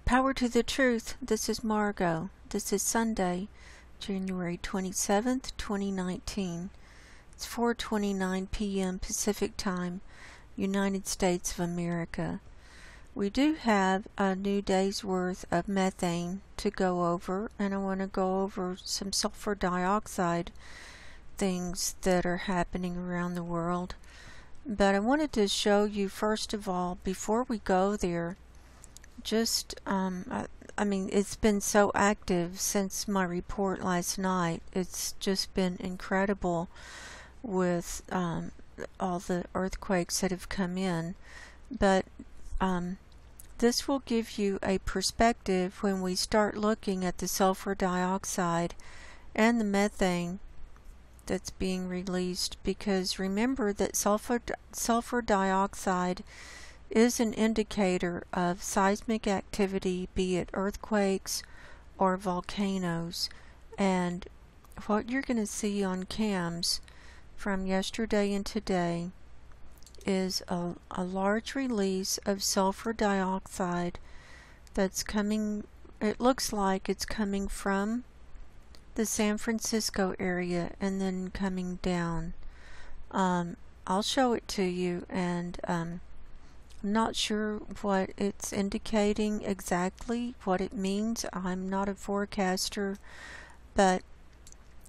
Power to the truth. This is Margo. This is Sunday, January 27th, 2019. It's 4:29 p.m. Pacific Time, United States of America. We do have a new day's worth of methane to go over, and I want to go over some sulfur dioxide things that are happening around the world. But I wanted to show you, first of all, before we go there, just I mean, it's been so active since my report last night. It's just been incredible with all the earthquakes that have come in. But this will give you a perspective when we start looking at the sulfur dioxide and the methane that's being released, because remember that sulfur dioxide is an indicator of seismic activity, be it earthquakes or volcanoes. And what you're going to see on cams from yesterday and today is a large release of sulfur dioxide that's coming, it looks like it's coming from the San Francisco area and then coming down. I'll show it to you, and I'm not sure what it's indicating exactly, what it means. I'm not a forecaster, but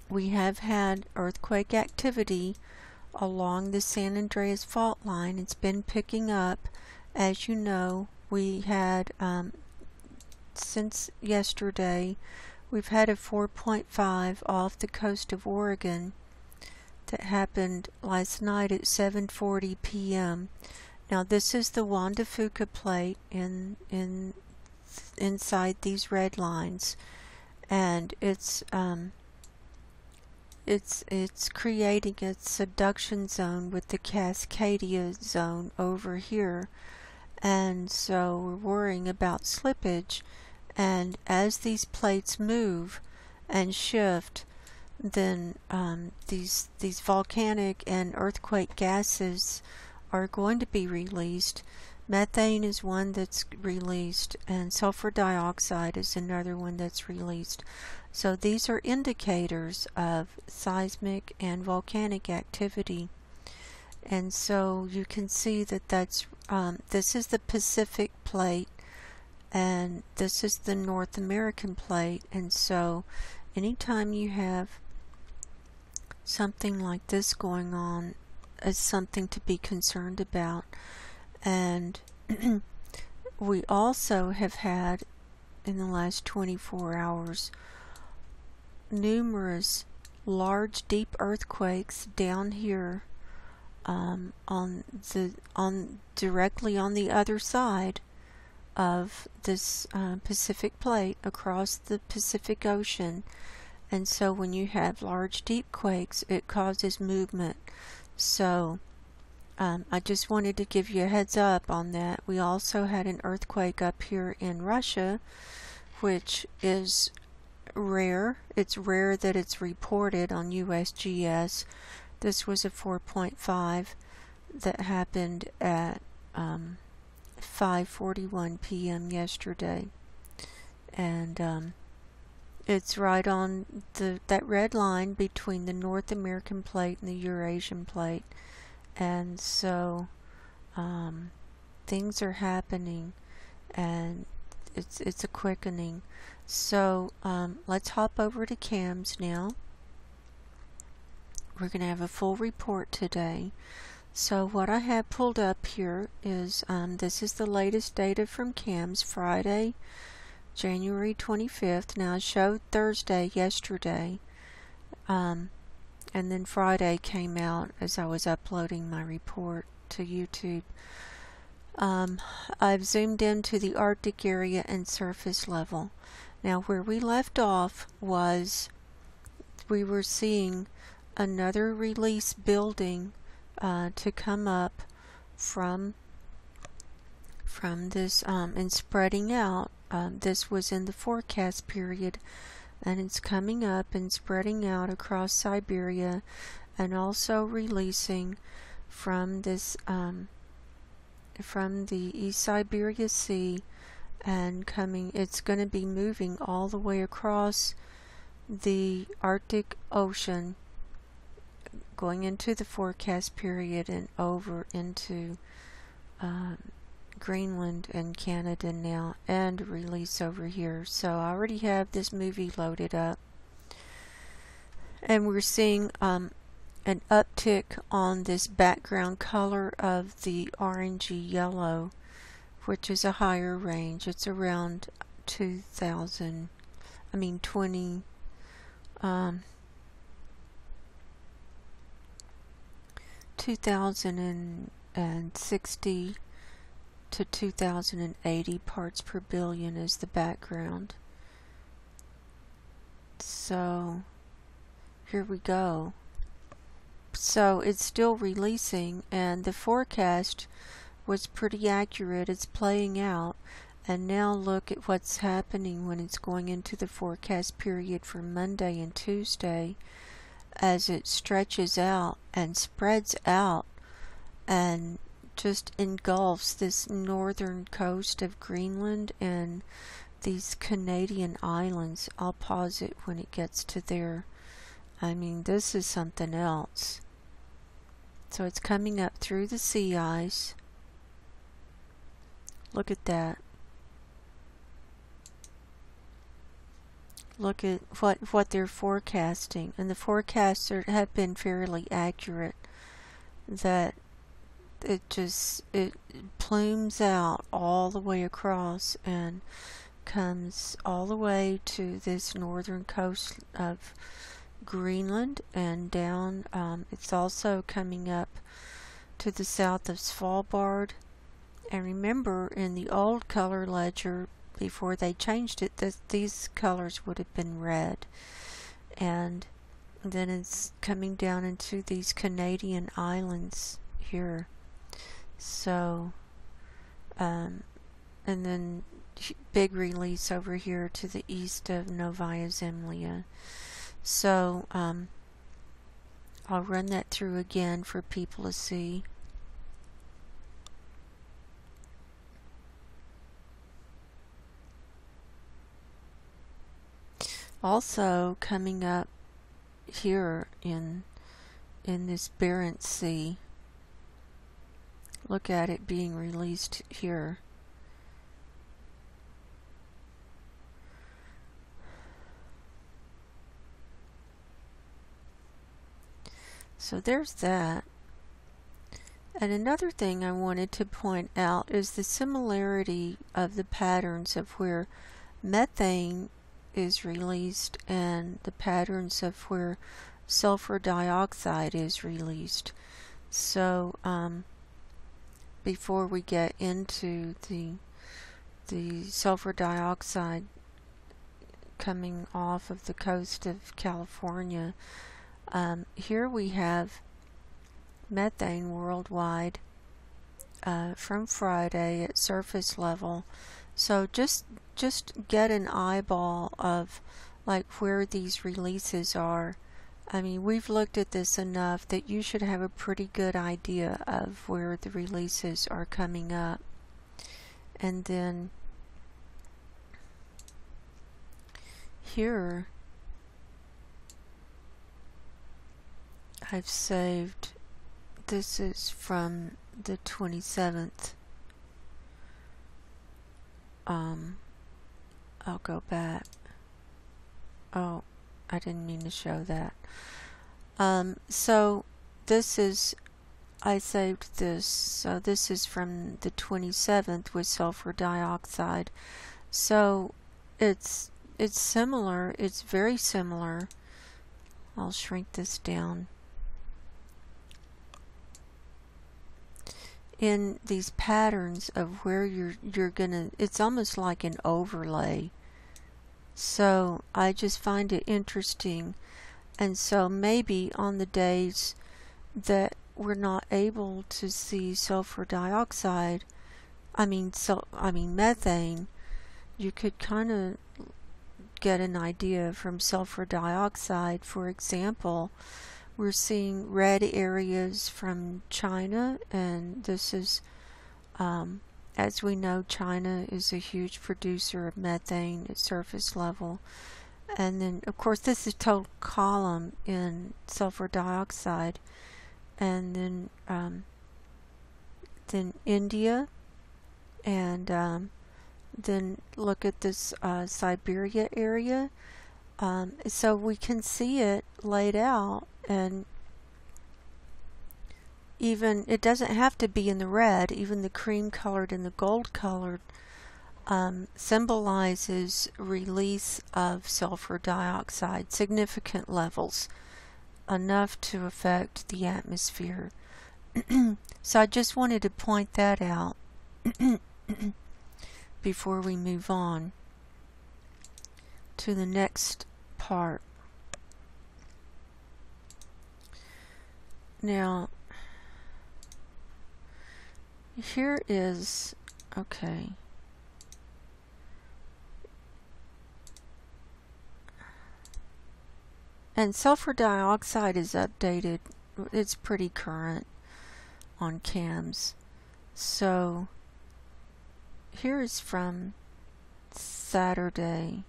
we have had earthquake activity along the San Andreas fault line. It's been picking up. As you know, we had since yesterday we've had a 4.5 off the coast of Oregon that happened last night at 7:40 p.m. Now this is the Juan de Fuca plate inside these red lines, and it's creating a subduction zone with the Cascadia zone over here, and so we're worrying about slippage. And as these plates move and shift, then these volcanic and earthquake gases are going to be released. Methane is one that's released, and sulfur dioxide is another one that's released. So these are indicators of seismic and volcanic activity. And so you can see that that's this is the Pacific plate, and this is the North American plate. And so anytime you have something like this going on, is something to be concerned about. And we also have had, in the last 24 hours, numerous large deep earthquakes down here directly on the other side of this Pacific plate across the Pacific Ocean. And so when you have large deep quakes, it causes movement. So I just wanted to give you a heads up on that. We also had an earthquake up here in Russia, which is rare. It's rare that it's reported on USGS. This was a 4.5 that happened at 5:41 p.m. yesterday, and it's right on that red line between the North American plate and the Eurasian plate. And so things are happening, and it's a quickening. So let's hop over to cams now. We're going to have a full report today. So what I have pulled up here is this is the latest data from cams, Friday, January 25th. Now I showed Thursday yesterday, and then Friday came out as I was uploading my report to YouTube. I've zoomed into the Arctic area and surface level. Now where we left off was we were seeing another release building to come up from this and spreading out. This was in the forecast period, and it's coming up and spreading out across Siberia, and also releasing from this from the East Siberia Sea and it's going to be moving all the way across the Arctic Ocean, going into the forecast period and over into Greenland and Canada now, and release over here. So I already have this movie loaded up, and we're seeing an uptick on this background color of the orangey yellow, which is a higher range. It's around 2060 to 2080 parts per billion is the background. So here we go. So it's still releasing, and the forecast was pretty accurate. It's playing out, and now look at what's happening when it's going into the forecast period for Monday and Tuesday, as it stretches out and spreads out and just engulfs this northern coast of Greenland and these Canadian islands. I'll pause it when it gets to there. I mean, this is something else. So it's coming up through the sea ice. Look at that. Look at what they're forecasting, and the forecasts have been fairly accurate. That it plumes out all the way across and comes all the way to this northern coast of Greenland and down. It's also coming up to the south of Svalbard. And remember, in the old color ledger, before they changed it, these colors would have been red. And then it's coming down into these Canadian islands here. So, and then big release over here to the east of Novaya Zemlya. So, I'll run that through again for people to see. Also coming up here in this Barents Sea. Look at it being released here. So there's that. And another thing I wanted to point out is the similarity of the patterns of where methane is released and the patterns of where sulfur dioxide is released. So before we get into the sulfur dioxide coming off of the coast of California, here we have methane worldwide from Friday at surface level. So just get an eyeball of like where these releases are. I mean, we've looked at this enough that you should have a pretty good idea of where the releases are coming up. And then here I've saved, this is from the 27th. I'll go back. Oh, I didn't mean to show that. So this is, I saved this. So this is from the 27th with sulfur dioxide. So it's similar. It's very similar. I'll shrink this down. In these patterns of where you're gonna, it's almost like an overlay. So I just find it interesting. And so maybe on the days that we're not able to see sulfur dioxide, I mean methane, you could kind of get an idea from sulfur dioxide. For example, we're seeing red areas from China, and this is as we know, China is a huge producer of methane at surface level. And then, of course, this is total column in sulfur dioxide. And then India, and then look at this Siberia area. So we can see it laid out, and even it doesn't have to be in the red. Even the cream colored and the gold colored symbolizes release of sulfur dioxide, significant levels, enough to affect the atmosphere. So I just wanted to point that out before we move on to the next part. Now, here is, okay. And sulfur dioxide is updated. It's pretty current on CAMS. So here is from Saturday.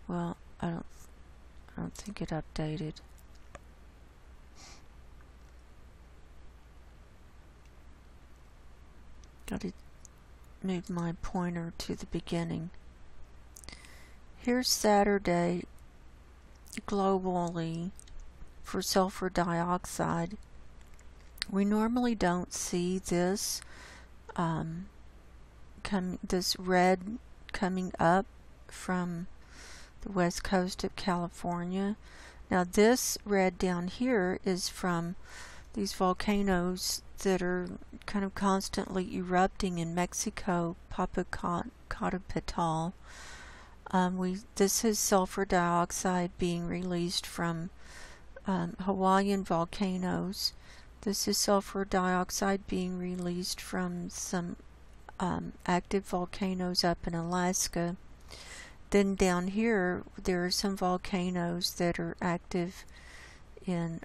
Well, I don't think it updated. Got to move my pointer to the beginning. Here's Saturday globally for sulfur dioxide. We normally don't see this this red coming up from the west coast of California. Now this red down here is from these volcanoes that are kind of constantly erupting in Mexico, Popocatépetl. This is sulfur dioxide being released from Hawaiian volcanoes. This is sulfur dioxide being released from some active volcanoes up in Alaska. Then down here there are some volcanoes that are active in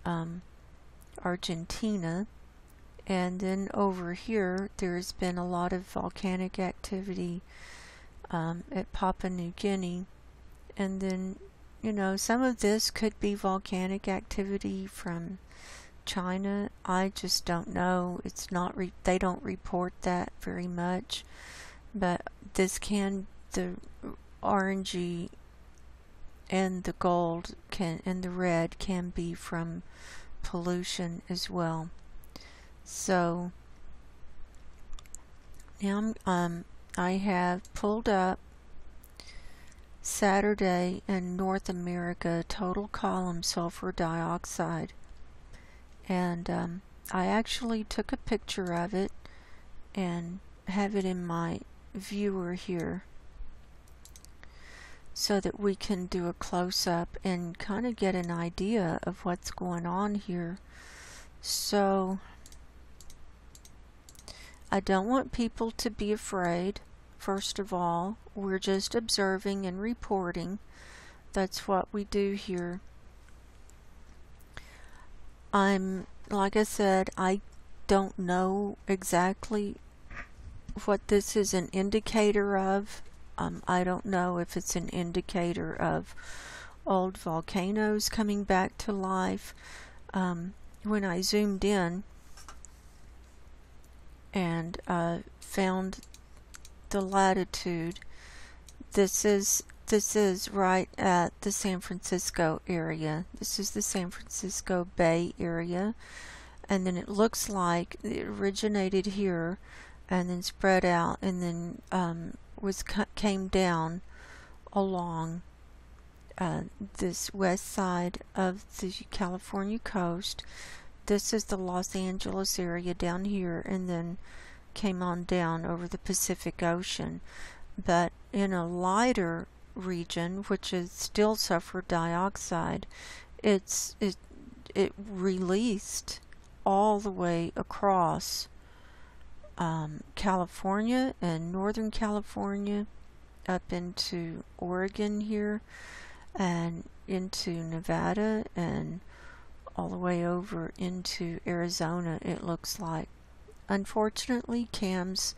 Argentina. And then over here there's been a lot of volcanic activity at Papua New Guinea. And then, you know, some of this could be volcanic activity from China. I just don't know. It's not they don't report that very much, but this can, the orangey and the gold and the red can be from pollution as well. So now I have pulled up Saturday in North America total column sulfur dioxide, and I actually took a picture of it and have it in my viewer here so that we can do a close-up and kind of get an idea of what's going on here. So I don't want people to be afraid. First of all, we're just observing and reporting. That's what we do here. Like I said, I don't know exactly what this is an indicator of. I don't know if it's an indicator of old volcanoes coming back to life. When I zoomed in and found the latitude, this is right at the San Francisco area. This is the San Francisco Bay area, and then it looks like it originated here and then spread out and then came down along this west side of the California coast. This is the Los Angeles area down here, and then came on down over the Pacific Ocean. But in a lighter region, which is still sulfur dioxide, it released all the way across California and Northern California up into Oregon here and into Nevada and all the way over into Arizona, it looks like. Unfortunately, CAMS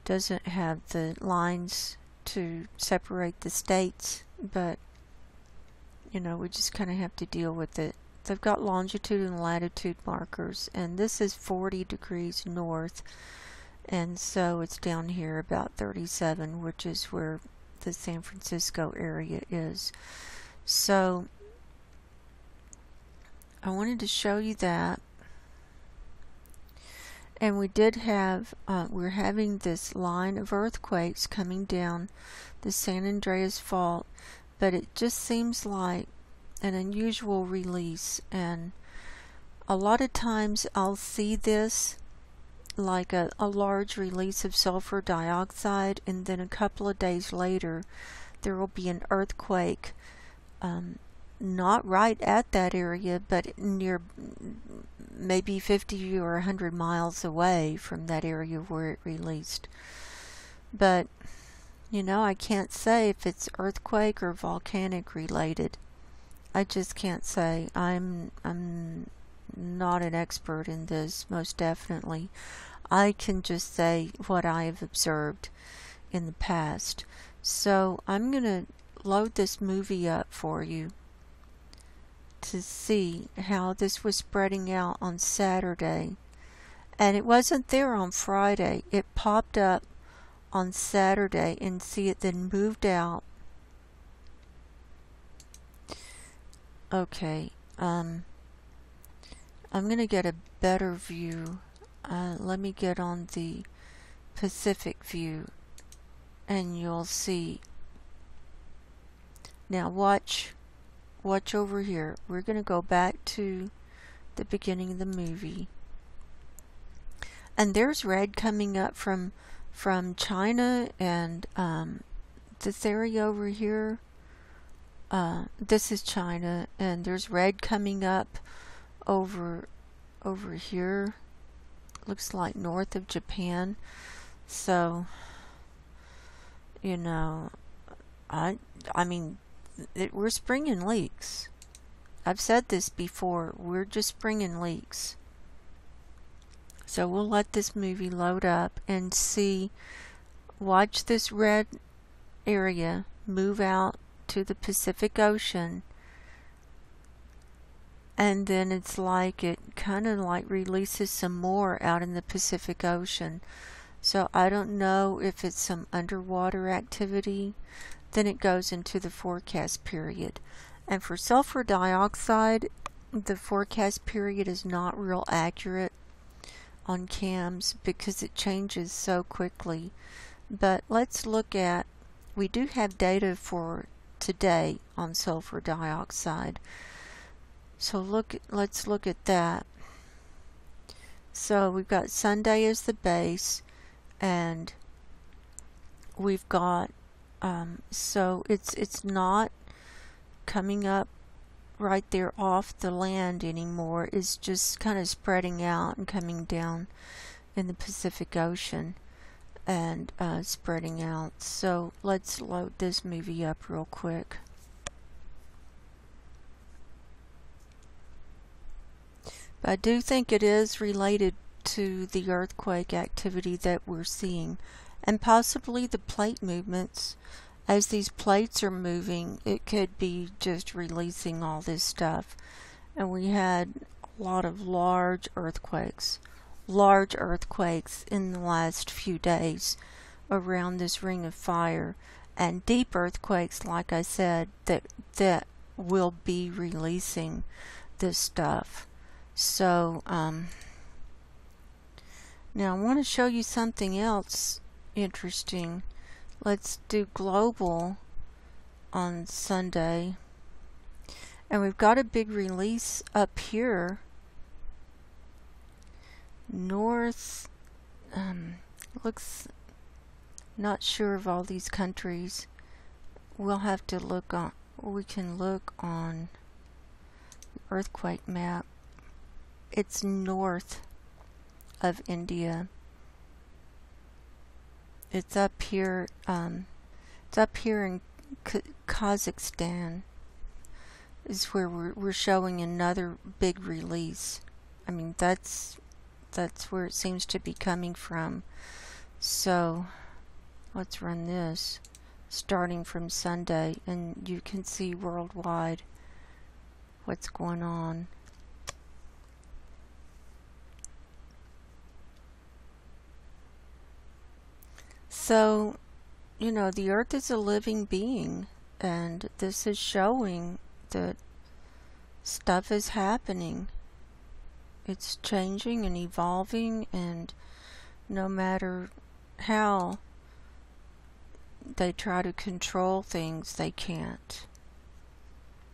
doesn't have the lines to separate the states, but you know, we just kind of have to deal with it. They've got longitude and latitude markers, and this is 40 degrees north, and so it's down here about 37, which is where the San Francisco area is. So I wanted to show you that. And we did have, we're having this line of earthquakes coming down the San Andreas Fault, but it just seems like an unusual release. And a lot of times I'll see this like a large release of sulfur dioxide, and then a couple of days later there will be an earthquake, not right at that area, but near, maybe 50 or 100 miles away from that area where it released. But you know, I can't say if it's earthquake or volcanic related. I just can't say. I'm not an expert in this, most definitely. I can just say what I have observed in the past. So I'm going to load this movie up for you to see how this was spreading out on Saturday. And it wasn't there on Friday. It popped up on Saturday, and see, it then moved out. Okay, I'm going to get a better view. Let me get on the Pacific view, and you'll see. Now watch over here. We're going to go back to the beginning of the movie. And there's red coming up from China, and this area over here, this is China, and there's red coming up over here. Looks like north of Japan. So, you know, I mean, we're springing leaks. I've said this before. We're just springing leaks. So we'll let this movie load up and see. Watch this red area move out to the Pacific Ocean, and then it's like it kind of like releases some more out in the Pacific Ocean. So I don't know if it's some underwater activity. Then it goes into the forecast period. And for sulfur dioxide, the forecast period is not real accurate on cams because it changes so quickly. But let's look at, we do have data for today on sulfur dioxide. So let's look at that. So we've got Sunday as the base, and we've got so it's not coming up right there off the land anymore. It's just kind of spreading out and coming down in the Pacific Ocean and spreading out. So let's load this movie up real quick. But I do think it is related to the earthquake activity that we're seeing, and possibly the plate movements. As these plates are moving, it could be just releasing all this stuff. And we had a lot of large earthquakes in the last few days around this ring of fire, and deep earthquakes, like I said, that will be releasing this stuff. So now I want to show you something else interesting. Let's do global on Sunday, and we've got a big release up here north. Looks, not sure of all these countries. We'll have to look on, we can look on the earthquake map. It's north of India. It's up here. It's up here in Kazakhstan. Is where we're showing another big release. I mean, that's where it seems to be coming from. So let's run this starting from Sunday, and you can see worldwide what's going on. So, you know, the earth is a living being, and this is showing that stuff is happening. It's changing and evolving, and no matter how they try to control things, they can't.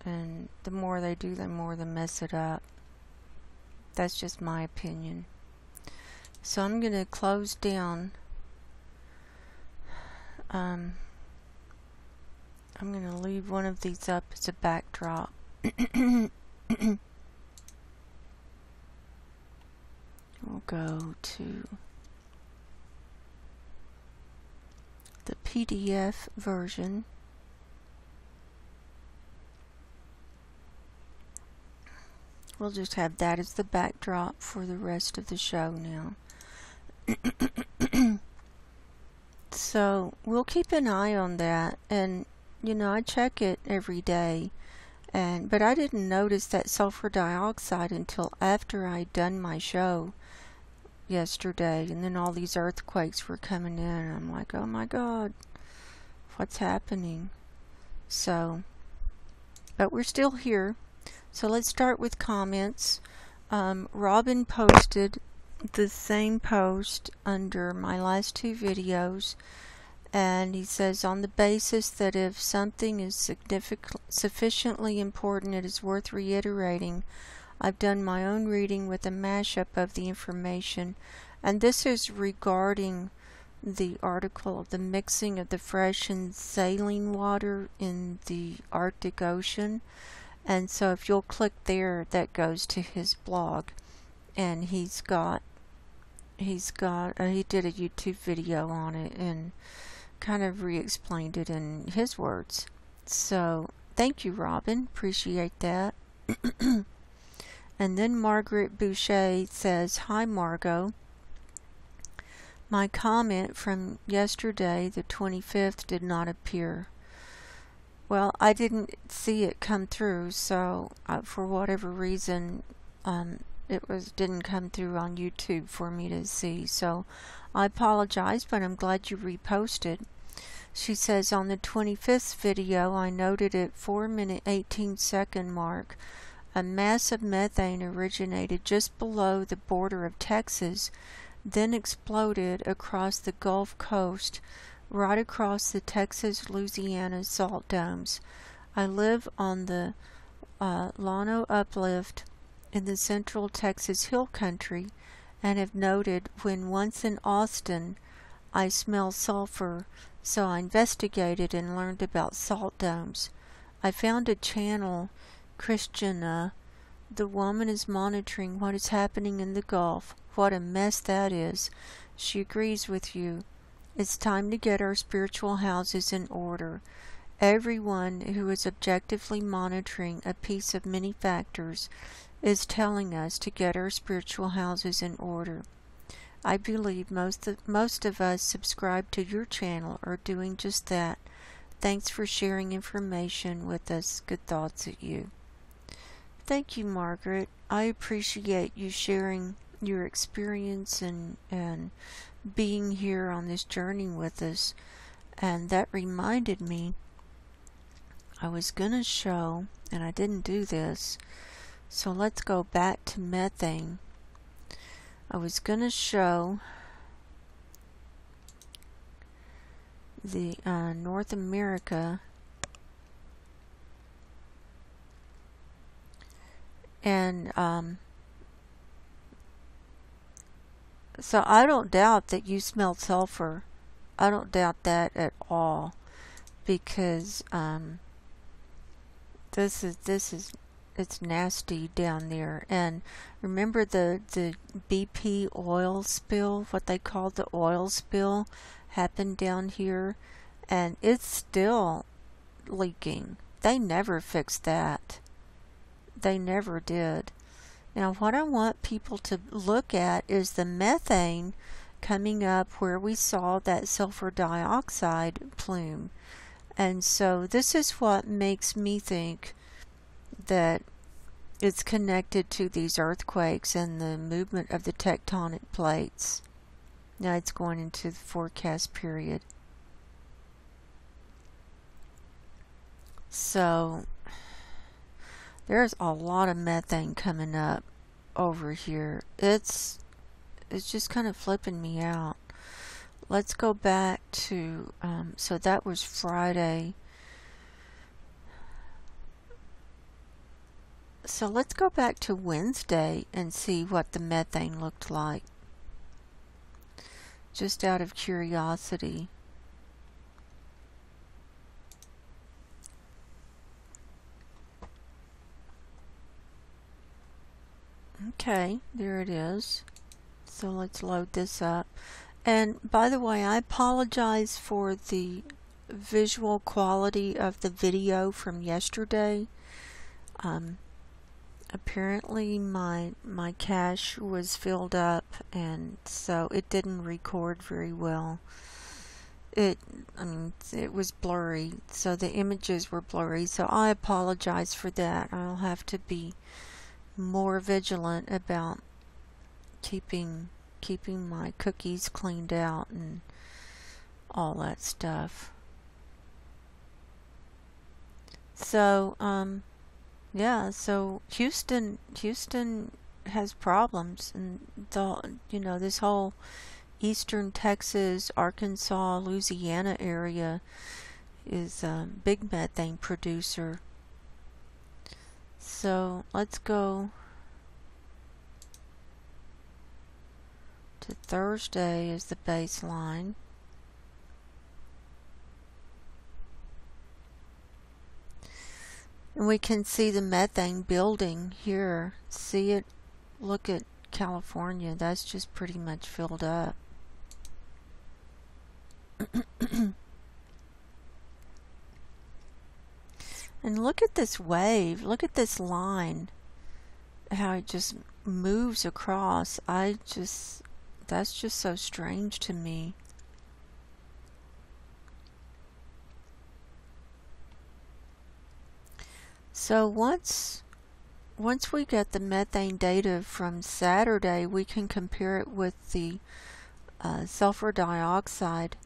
And the more they do, the more they mess it up. That's just my opinion. So I'm going to close down. I'm going to leave one of these up as a backdrop. We'll go to the PDF version. We'll just have that as the backdrop for the rest of the show now. So we'll keep an eye on that, and you know, I check it every day, but I didn't notice that sulfur dioxide until after I'd done my show yesterday, and then all these earthquakes were coming in, and I'm like, oh my God, what's happening? So, but we're still here. So let's start with comments. Robin posted the same post under my last two videos, and he says, on the basis that if something is sufficiently important, it is worth reiterating. I've done my own reading with a mashup of the information, and this is regarding the article of the mixing of the fresh and saline water in the Arctic Ocean. And so if you'll click there, that goes to his blog, and he did a YouTube video on it and kind of re-explained it in his words. So thank you, Robin, appreciate that. And then Margaret Boucher says, hi Margo, my comment from yesterday the 25th did not appear. Well, I didn't see it come through, so for whatever reason it didn't come through on YouTube for me to see, so I apologize, but I'm glad you reposted. She says, on the 25th video I noted at 4-minute 18-second mark a mass of methane originated just below the border of Texas, then exploded across the Gulf Coast right across the Texas-Louisiana salt domes. I live on the Llano Uplift in the central Texas Hill Country and have noted when once in Austin I smell sulfur, so I investigated and learned about salt domes. I found a channel, Christiana. The woman is monitoring what is happening in the Gulf. What a mess that is. She agrees with you. It's time to get our spiritual houses in order. Everyone who is objectively monitoring a piece of many factors is telling us to get our spiritual houses in order. I believe most of us subscribe to your channel are doing just that. Thanks for sharing information with us. Good thoughts at you. Thank you, Margaret. I appreciate you sharing your experience and being here on this journey with us. And that reminded me, I was going to show, and I didn't do this, so let's go back to methane. I was going to show the North America, and so I don't doubt that you smell sulfur. I don't doubt that at all, because it's nasty down there. And remember the BP oil spill, what they call the oil spill, happened down here, and it's still leaking. They never fixed that. They never did. Now what I want people to look at is the methane coming up where we saw that sulfur dioxide plume. And so this is what makes me think that it's connected to these earthquakes and the movement of the tectonic plates. Now it's going into the forecast period. So there's a lot of methane coming up over here. It's just kind of flipping me out. Let's go back to, so that was Friday. So let's go back to Wednesday and see what the methane looked like. Just out of curiosity. Okay, there it is. So let's load this up. And by the way, I apologize for the visual quality of the video from yesterday. Apparently my cache was filled up, and so it didn't record very well. It was blurry, so the images were blurry, so I apologize for that. I'll have to be more vigilant about keeping my cookies cleaned out and all that stuff. So yeah, so Houston has problems, and this whole eastern Texas, Arkansas, Louisiana area is a big methane producer. So let's go to Thursday as the baseline. And we can see the methane building here. See it? Look at California. That's just pretty much filled up. And look at this wave. Look at this line. How it just moves across. That's just so strange to me. So once we get the methane data from Saturday, we can compare it with the sulfur dioxide.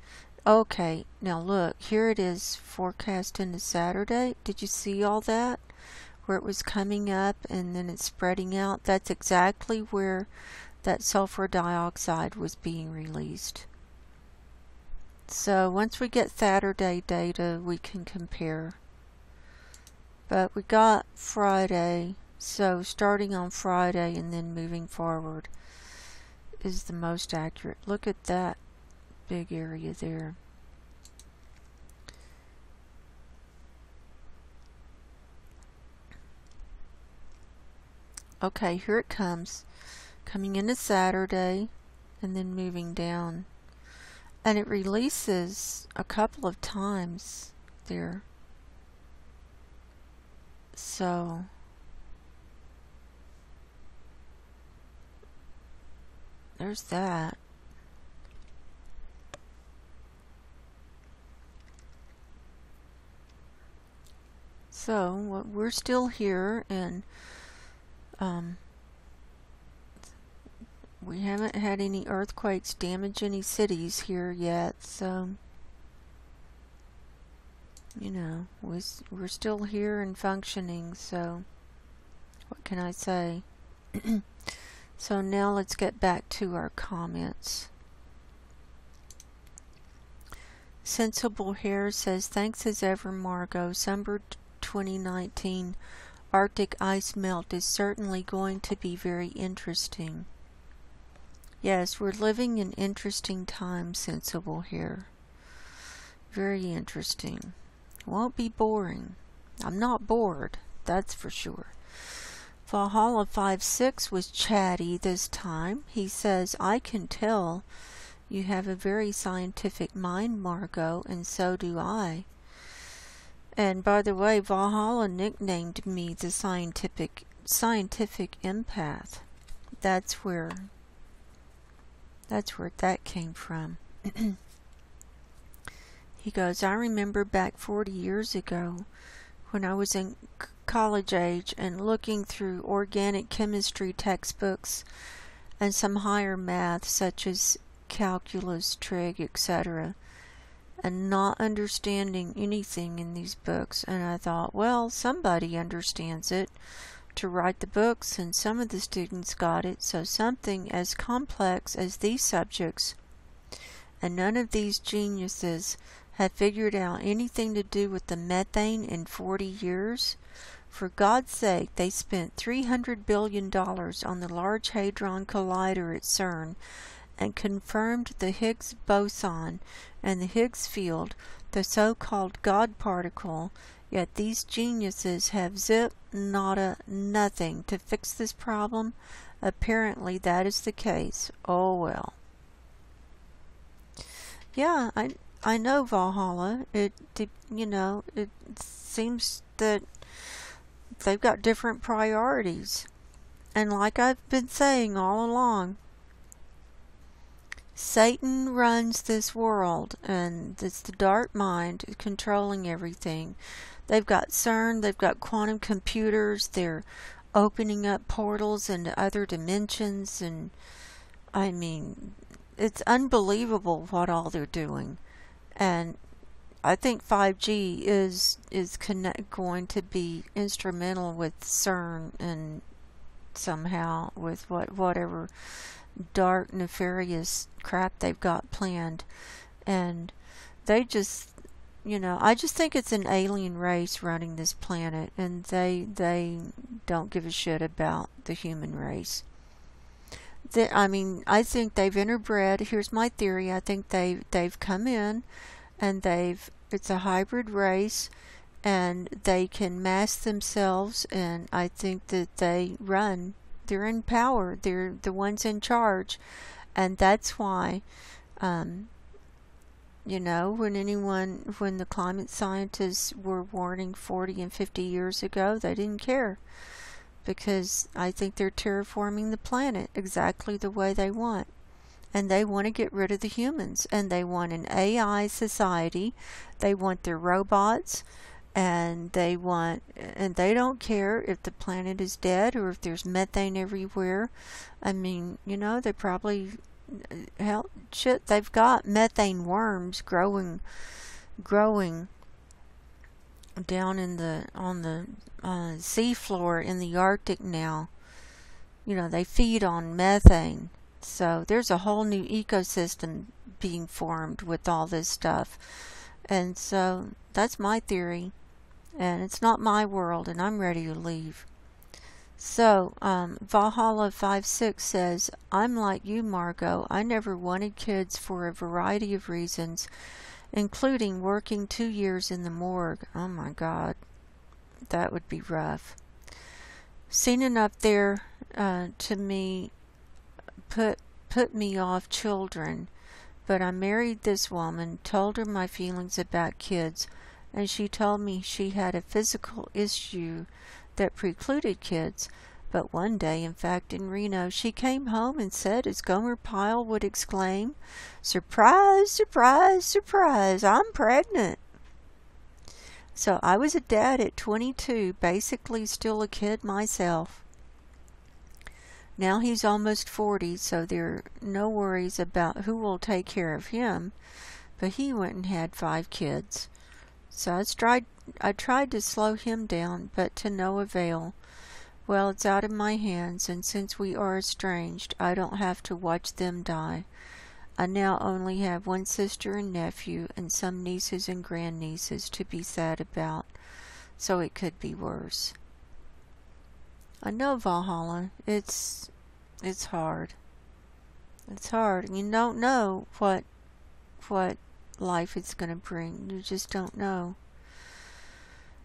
Okay, now look, here it is forecast into Saturday. Did you see all that? Where it was coming up and then it's spreading out. That's exactly where that sulfur dioxide was being released. So once we get Saturday data, we can compare. But we got Friday, so starting on Friday and then moving forward is the most accurate. Look at that big area there. Okay, here it comes. Coming into Saturday and then moving down. And it releases a couple of times there. So there's that. So we're still here, and we haven't had any earthquakes damage any cities here yet, so we're still here and functioning, so what can I say? So now let's get back to our comments. Sensible Hair says, thanks as ever, Margo. Summer 2019 Arctic ice melt is certainly going to be very interesting. Yes, we're living in interesting times, Sensible Hair. Very interesting. Won't be boring. I'm not bored, that's for sure. Valhalla 56 was chatty this time. He says, I can tell you have a very scientific mind, Margo, and so do I. And by the way, Valhalla nicknamed me the scientific empath. That's where That's where that came from. He goes, I remember back 40 years ago when I was in college age and looking through organic chemistry textbooks and some higher math such as calculus, trig, etc., and not understanding anything in these books. And I thought, well, somebody understands it to write the books, and some of the students got it, so something as complex as these subjects, and none of these geniuses have figured out anything to do with the methane in 40 years. For God's sake, they spent $300 billion on the Large Hadron Collider at CERN and confirmed the Higgs boson and the Higgs field, the so-called God particle, yet these geniuses have zip, nada, nothing to fix this problem. Apparently that is the case. Oh well. Yeah, I know Valhalla. It seems that they've got different priorities. And like I've been saying all along, Satan runs this world, and it's the dark mind controlling everything. They've got CERN, they've got quantum computers, they're opening up portals into other dimensions, and I mean, it's unbelievable what all they're doing. And I think 5G is going to be instrumental with CERN and somehow with whatever dark, nefarious crap they've got planned. And they just, I just think it's an alien race running this planet, and they don't give a shit about the human race. I think they've interbred. Here's my theory. I think they've come in, and it's a hybrid race, and they can mask themselves, and I think that they're in power. They're the ones in charge. And that's why, when the climate scientists were warning 40 and 50 years ago, they didn't care. Because I think they're terraforming the planet exactly the way they want. And they want to get rid of the humans. And they want an AI society. They want their robots. And they don't care if the planet is dead or if there's methane everywhere. I mean, they probably, they've got methane worms growing down on the seafloor in the Arctic now. They feed on methane. So there's a whole new ecosystem being formed with all this stuff. And so that's my theory. And it's not my world, and I'm ready to leave. So, Valhalla 5-6 says, I'm like you, Margo. I never wanted kids for a variety of reasons, including working 2 years in the morgue. Oh my God, that would be rough. Seen enough there to me put me off children, but I married this woman, told her my feelings about kids, and she told me she had a physical issue that precluded kids. But one day, in fact, in Reno, she came home and said, as Gomer Pyle would exclaim, "Surprise, surprise, surprise, I'm pregnant." So I was a dad at 22, basically still a kid myself. Now he's almost 40, so there are no worries about who will take care of him, but he went and had 5 kids. So I tried to slow him down, but to no avail. Well, it's out of my hands, and since we are estranged, I don't have to watch them die. I now only have one sister and nephew, and some nieces and grandnieces to be sad about, so it could be worse. I know, Valhalla, it's hard. It's hard, and you don't know what life is going to bring. You just don't know.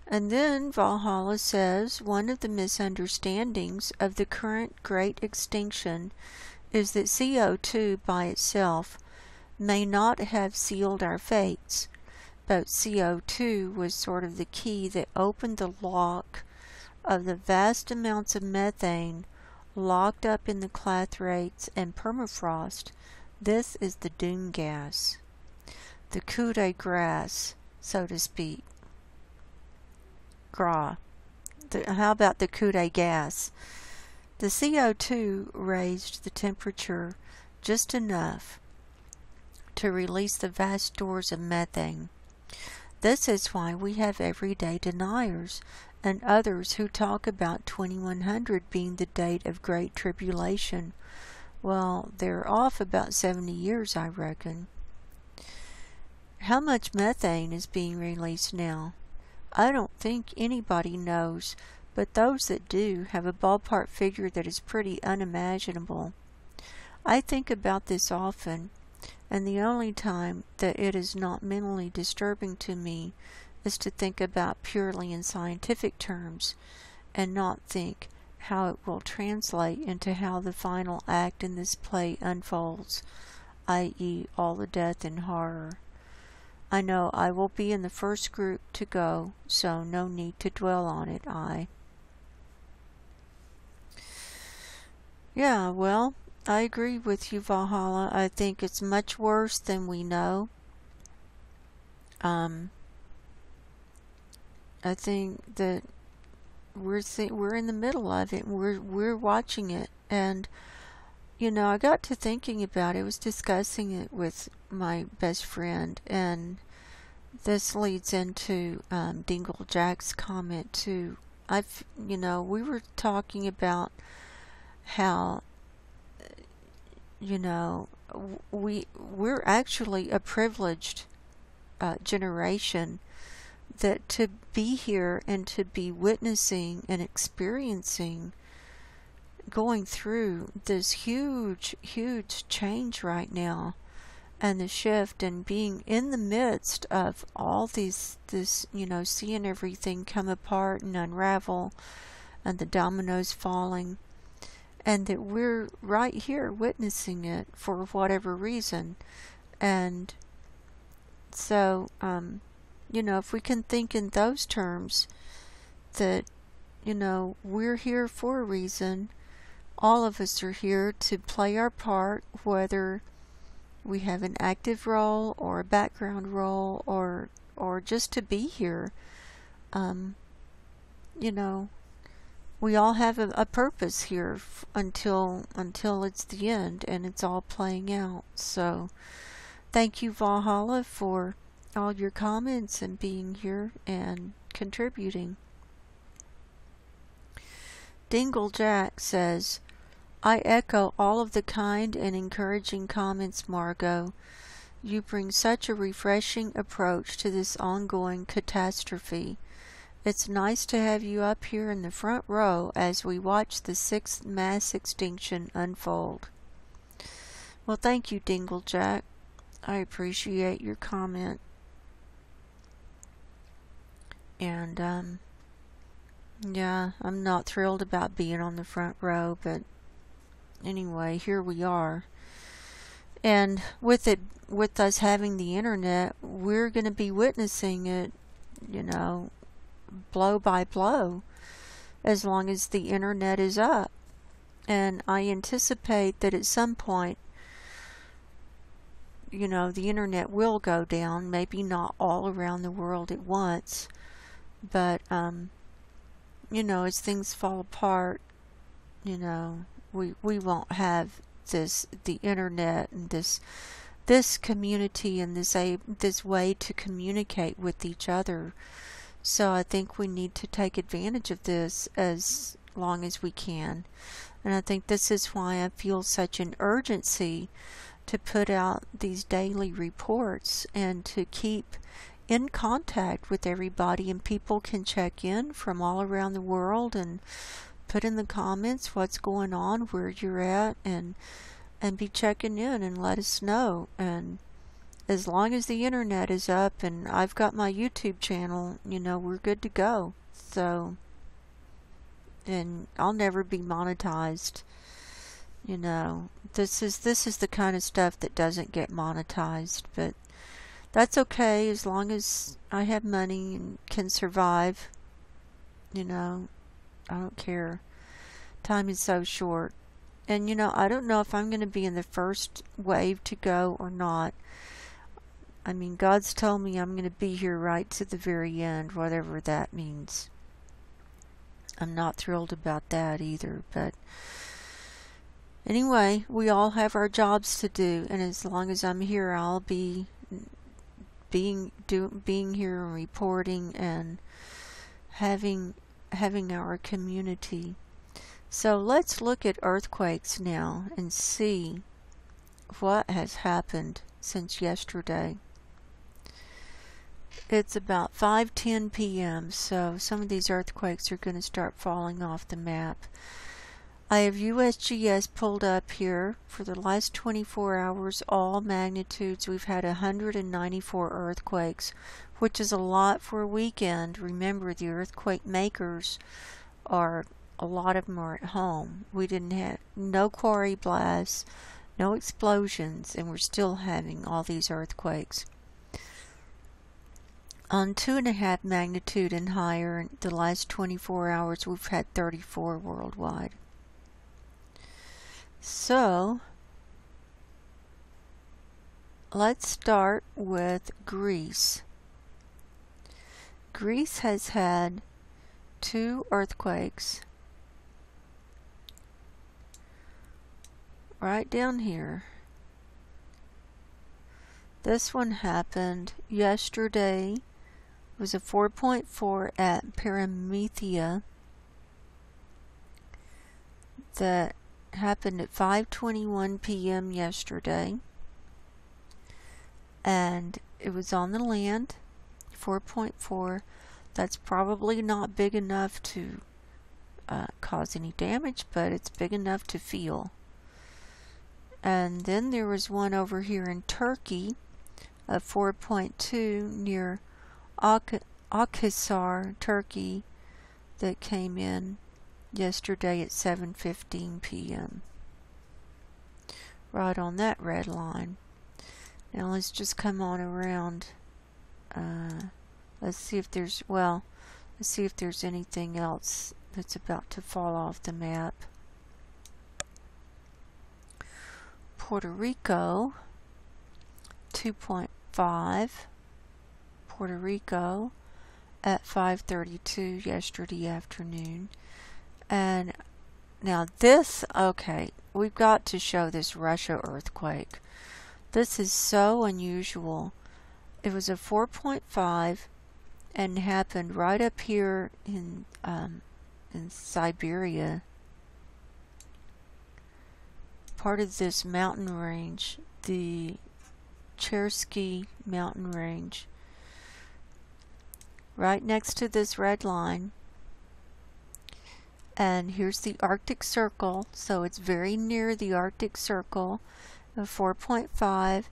And then Valhalla says, one of the misunderstandings of the current great extinction is that CO2 by itself may not have sealed our fates, but CO2 was sort of the key that opened the lock of the vast amounts of methane locked up in the clathrates and permafrost This is the dune gas, the coup de grace, so to speak. How about the coup de gas? The CO2 raised the temperature just enough to release the vast stores of methane. This is why we have everyday deniers and others who talk about 2100 being the date of Great Tribulation. Well, they're off about 70 years, I reckon. How much methane is being released now? I don't think anybody knows, but those that do have a ballpark figure that is pretty unimaginable. I think about this often, and the only time that it is not mentally disturbing to me is to think about purely in scientific terms, and not think how it will translate into how the final act in this play unfolds, i.e. all the death and horror. I know I will be in the first group to go, so no need to dwell on it, Yeah, well, I agree with you, Valhalla. I think it's much worse than we know. I think that we're in the middle of it. We're watching it, and I got to thinking about it. I was discussing it with my best friend, and this leads into Dingle Jack's comment too. We were talking about how we're actually a privileged generation, that to be here and to be witnessing and experiencing going through this huge change right now, and the shift, and being in the midst of all this seeing everything come apart and unravel, and the dominoes falling, and that we're right here witnessing it for whatever reason. And so if we can think in those terms, that we're here for a reason. All of us are here to play our part, whether we have an active role or a background role, or just to be here. We all have a purpose here until it's the end and it's all playing out. So thank you, Valhalla, for all your comments and being here and contributing. Dingle Jack says, I echo all of the kind and encouraging comments, Margo. You bring such a refreshing approach to this ongoing catastrophe. It's nice to have you up here in the front row as we watch the 6th mass extinction unfold. Well, thank you, Dingle Jack. I appreciate your comment. And, yeah, I'm not thrilled about being on the front row, but anyway, here we are. And with us having the internet, we're going to be witnessing it, blow by blow, as long as the internet is up. And I anticipate that at some point, the internet will go down, maybe not all around the world at once, but, as things fall apart, we won't have the internet and this community and this way to communicate with each other. So I think we need to take advantage of this as long as we can. And I think this is why I feel such an urgency to put out these daily reports and to keep in contact with everybody, and people can check in from all around the world and put in the comments what's going on, where you're at, and be checking in and let us know. And as long as the internet is up and I've got my YouTube channel, we're good to go. So, and I'll never be monetized. This is the kind of stuff that doesn't get monetized, but that's okay as long as I have money and can survive. I don't care. Time is so short, And you know, I don't know if I'm going to be in the first wave to go or not. I mean, God's told me I'm going to be here right to the very end, whatever that means. I'm not thrilled about that either, but anyway, we all have our jobs to do, and as long as I'm here, I'll be being here and reporting and having our community. So let's look at earthquakes now and see what has happened since yesterday. It's about 5:10 p.m. so some of these earthquakes are going to start falling off the map. I have USGS pulled up here for the last 24 hours, all magnitudes. We've had 194 earthquakes, which is a lot for a weekend. Remember, the earthquake makers are, a lot of them are at home. We didn't have no quarry blasts, no explosions, and we're still having all these earthquakes. On 2.5 magnitude and higher in the last 24 hours, we've had 34 worldwide. So, let's start with Greece. Greece has had 2 earthquakes right down here. This one happened yesterday. It was a 4.4 at Paramethea that happened at 5:21 p.m. yesterday, and it was on the land. 4.4. That's probably not big enough to cause any damage, but it's big enough to feel. And then there was one over here in Turkey of 4.2 near Akhisar, Turkey, that came in yesterday at 7:15 p.m. right on that red line. Now let's just come on around. Let's see if there's anything else that's about to fall off the map. Puerto Rico, 2.5. Puerto Rico at 5:32 yesterday afternoon. And now this, okay, we've got to show this Russia earthquake. This is so unusual. It was a 4.5 and happened right up here in Siberia. Part of this mountain range, the Chersky mountain range. Right next to this red line. And here's the Arctic Circle, so it's very near the Arctic Circle, a 4.5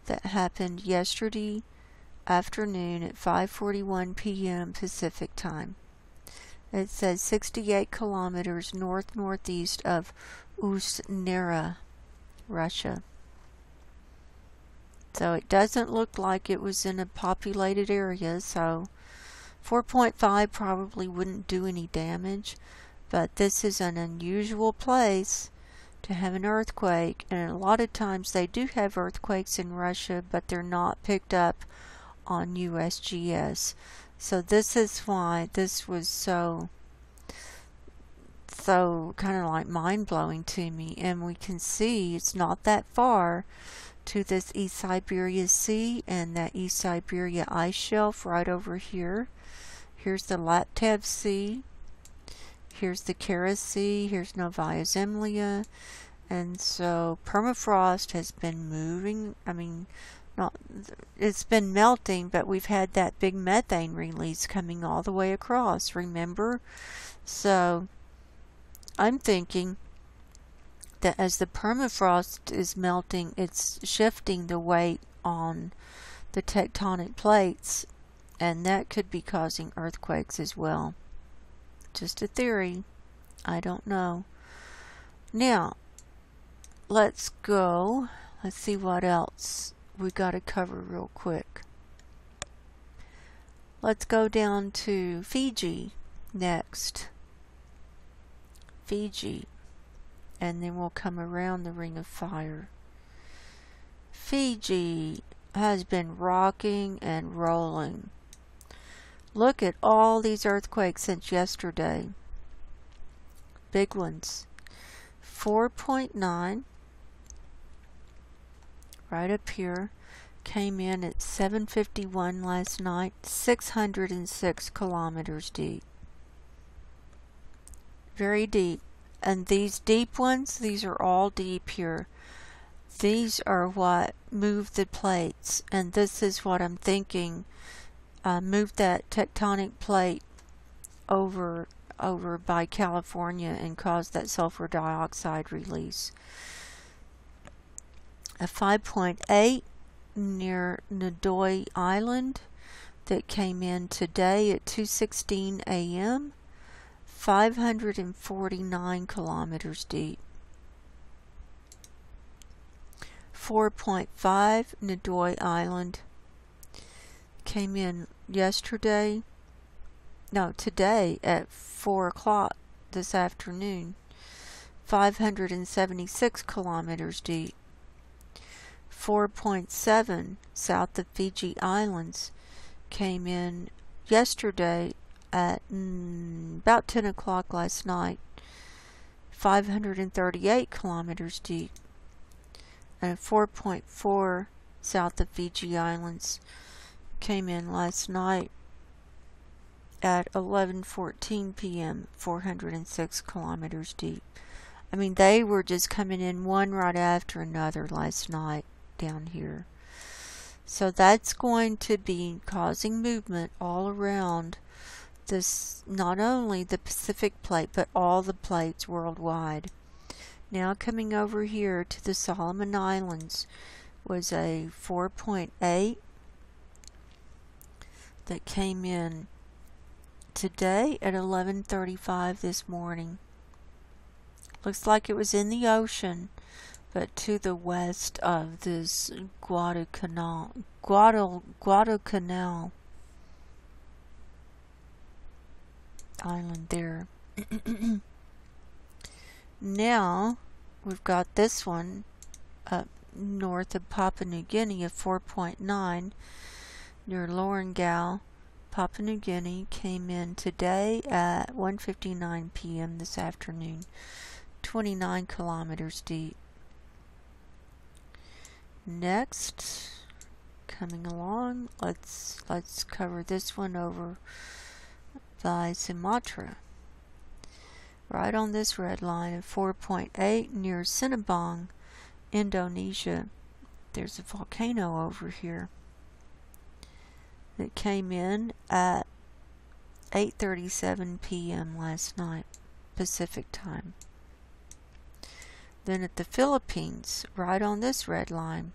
that happened yesterday afternoon at 5:41 p.m. Pacific time. It says 68 kilometers north-northeast of Usnera, Russia. So it doesn't look like it was in a populated area, so 4.5 probably wouldn't do any damage. But this is an unusual place to have an earthquake, and a lot of times they do have earthquakes in Russia, but they're not picked up on USGS. So this is why this was so kind of like mind-blowing to me. And we can see it's not that far to this East Siberia Sea and that East Siberia ice shelf right over here. Here's the Laptev Sea. Here's the Kara Sea. Here's Novaya Zemlya. And so permafrost has been moving. I mean, it's been melting, but we've had that big methane release coming all the way across, remember? So I'm thinking that as the permafrost is melting, it's shifting the weight on the tectonic plates, and that could be causing earthquakes as well. Just a theory. I don't know. Now, let's go. Let's see what else we got to cover real quick. Let's go down to Fiji next. Fiji. and then we'll come around the ring of fire. Fiji has been rocking and rolling. Look at all these earthquakes since yesterday. Big ones. 4.9 right up here. Came in at 7:51 last night, 606 kilometers deep. Very deep. And these deep ones, these are all deep here. These are what move the plates, and this is what I'm thinking moved that tectonic plate over by California and caused that sulfur dioxide release. A 5.8 near Nidoy Island that came in today at 2:16 a.m. 549 kilometers deep. 4.5 Nidoy Island came in today at 4 o'clock this afternoon. 576 kilometers deep. 4.7 south of Fiji Islands came in yesterday at about 10 o'clock last night. 538 kilometers deep. And 4.4 south of Fiji Islands came in last night at 11:14 p.m. 406 kilometers deep. I mean, they were just coming in one right after another last night down here. So that's going to be causing movement all around this, not only the Pacific plate, but all the plates worldwide. Now coming over here to the Solomon Islands was a 4.8 that came in today at 11:35 this morning. Looks like it was in the ocean, but to the west of this Guadalcanal island there. Now we've got this one up north of Papua New Guinea of 4.9 near Lorengau, Papua New Guinea. Came in today at 1:59 p.m. this afternoon. 29 kilometers deep. Next, coming along, let's cover this one over by Sumatra. Right on this red line of 4.8 near Sinabang, Indonesia. There's a volcano over here that came in at 8:37 p.m. last night, Pacific time. Then at the Philippines, right on this red line,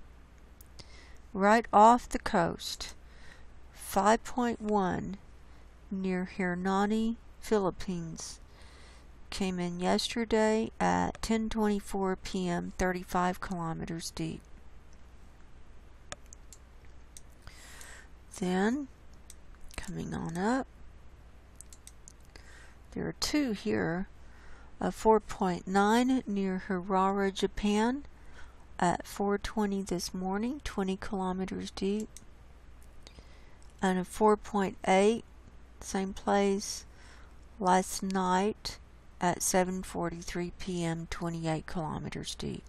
right off the coast, 5.1 near Hernani, Philippines. Came in yesterday at 10:24 p.m., 35 kilometers deep. Then, coming on up, there are two here. A 4.9 near Harare, Japan at 4:20 this morning, 20 kilometers deep. And a 4.8, same place, last night at 7:43 p.m., 28 kilometers deep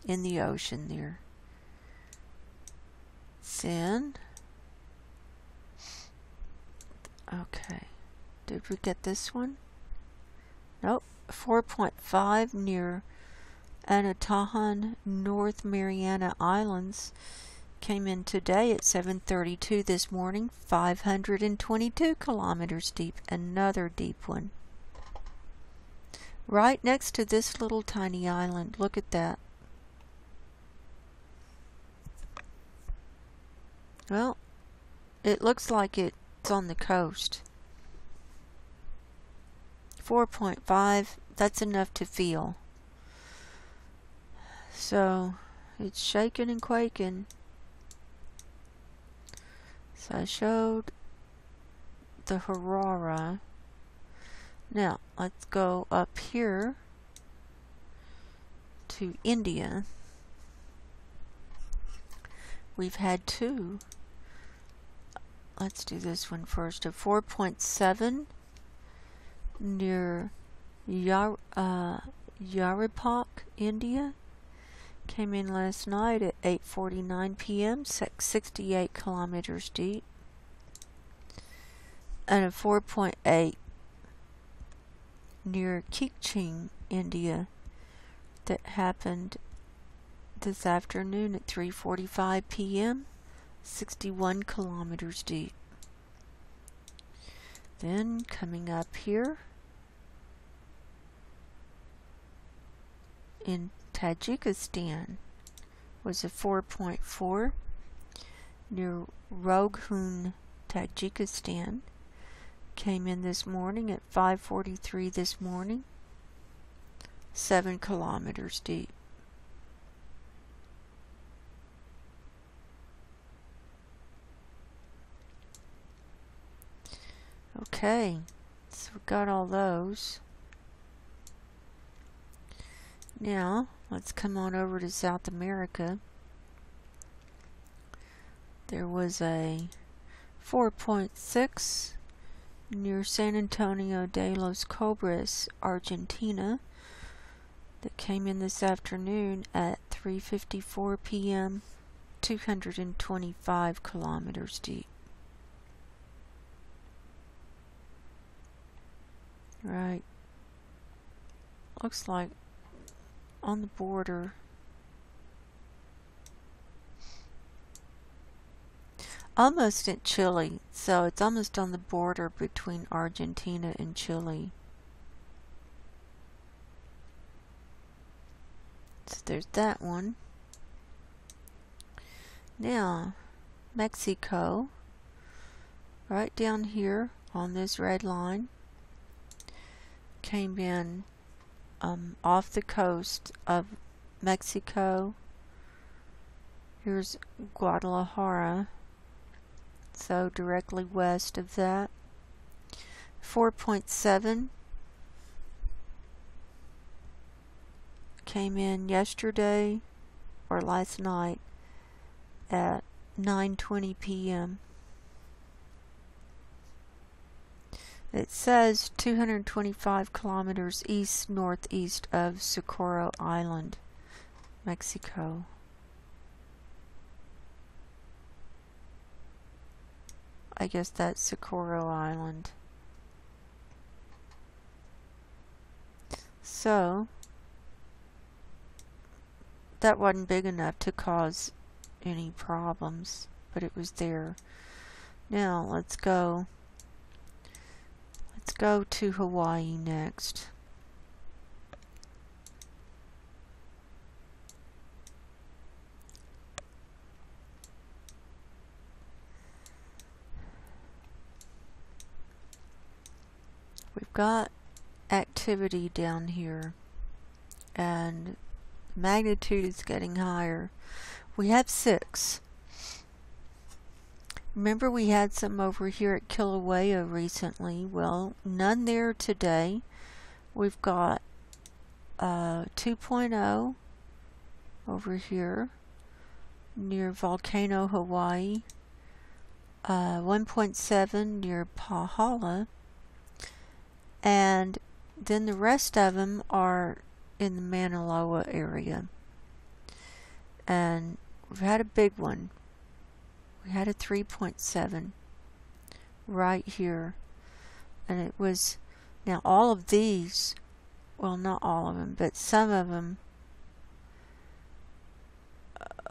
in the ocean there. Then, okay, did we get this one? Nope. 4.5 near Anatahan, North Mariana Islands. Came in today at 7:32 this morning, 522 kilometers deep. Another deep one. Right next to this little tiny island. Look at that. Well, it looks like it's on the coast. 4.5, that's enough to feel. So, it's shaking and quaking. So I showed the Harare. Now, let's go up here to India. We've had two. Let's do this one first. A 4.7 near Yaripok, India. Came in last night at 8:49 p.m., 68 kilometers deep. And a 4.8 near Kiching, India, that happened this afternoon at 3:45 p.m., 61 kilometers deep. Then coming up here in Tajikistan was a 4.4 near Roghun, Tajikistan. Came in this morning at 5:43 this morning, 7 kilometers deep. Okay, so we got all those. Now, let's come on over to South America. There was a 4.6 near San Antonio de los Cobres, Argentina, that came in this afternoon at 3:54 p.m., 225 kilometers deep. Right. Looks like on the border. Almost at Chile, so it's almost on the border between Argentina and Chile. So there's that one. Now, Mexico, right down here on this red line, came in off the coast of Mexico. Here's Guadalajara, so directly west of that. 4.7 came in yesterday or last night at 9:20 p.m. It says 225 kilometers east-northeast of Socorro Island, Mexico. I guess that's Socorro Island. So, that wasn't big enough to cause any problems, but it was there. Now, let's go to Hawaii next. We've got activity down here, and magnitude is getting higher. We have 6. Remember, we had some over here at Kilauea recently. Well, none there today. We've got 2.0 over here near Volcano, Hawaii. 1.7 near Pahala. And then the rest of them are in the Mauna Loa area. And we've had a big one. We had a 3.7 right here. And it was, now all of these, well, not all of them, but some of them,